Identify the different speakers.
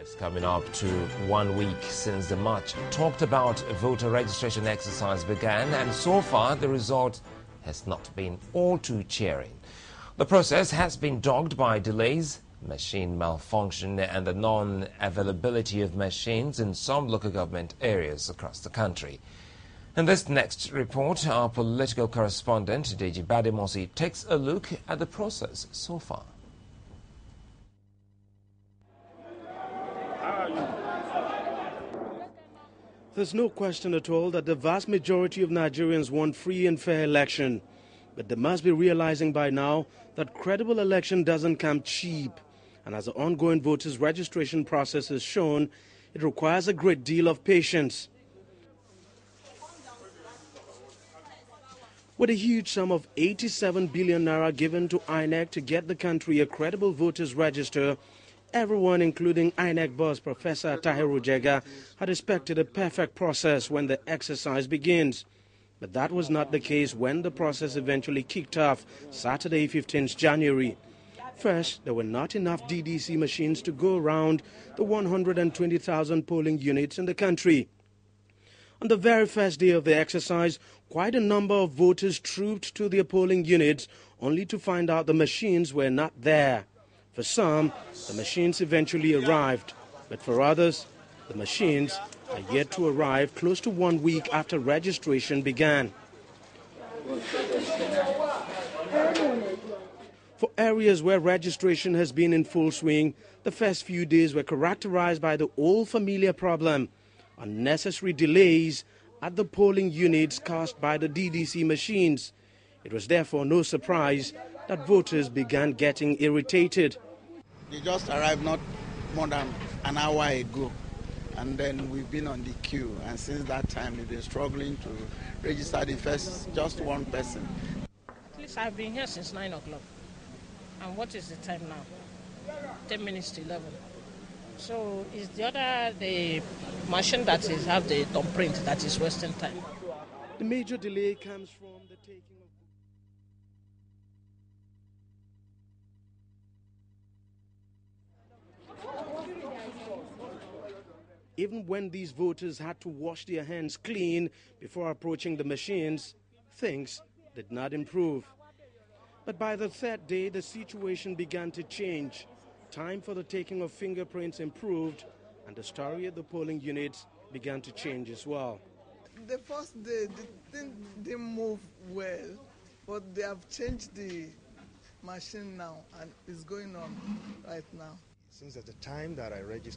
Speaker 1: It's coming up to 1 week since the much talked about voter registration exercise began, and so far the result has not been all too cheering. The process has been dogged by delays, machine malfunction and the non-availability of machines in some local government areas across the country. In this next report, our political correspondent Deji Bademosi takes a look at the process so far.
Speaker 2: There's no question at all that the vast majority of Nigerians want free and fair election. But they must be realizing by now that credible election doesn't come cheap. And as the ongoing voters' registration process has shown, it requires a great deal of patience. With a huge sum of 87 billion naira given to INEC to get the country a credible voters register, everyone, including INEC boss Professor Tahiru Jega, had expected a perfect process when the exercise begins. But that was not the case when the process eventually kicked off Saturday, 15th January. First, there were not enough DDC machines to go around the 120,000 polling units in the country. On the very first day of the exercise, quite a number of voters trooped to their polling units only to find out the machines were not there. For some, the machines eventually arrived, but for others, the machines are yet to arrive close to 1 week after registration began. For areas where registration has been in full swing, the first few days were characterized by the old familiar problem: unnecessary delays at the polling units caused by the DDC machines. It was therefore no surprise that voters began getting irritated.
Speaker 3: They just arrived not more than an hour ago, and then we've been on the queue, and since that time we've been struggling to register the first, just one person.
Speaker 4: At least I've been here since 9 o'clock. And what is the time now? 10 minutes to 11. So is the machine that have the thumbprint that is wasting time.
Speaker 2: The major delay comes from the taking of... Even when these voters had to wash their hands clean before approaching the machines, things did not improve. But by the third day, the situation began to change. Time for the taking of fingerprints improved, and the story at the polling units began to change as well.
Speaker 5: The first day, the thing didn't move well, but they have changed the machine now, and it's going on right now.
Speaker 6: Since at the time that I registered,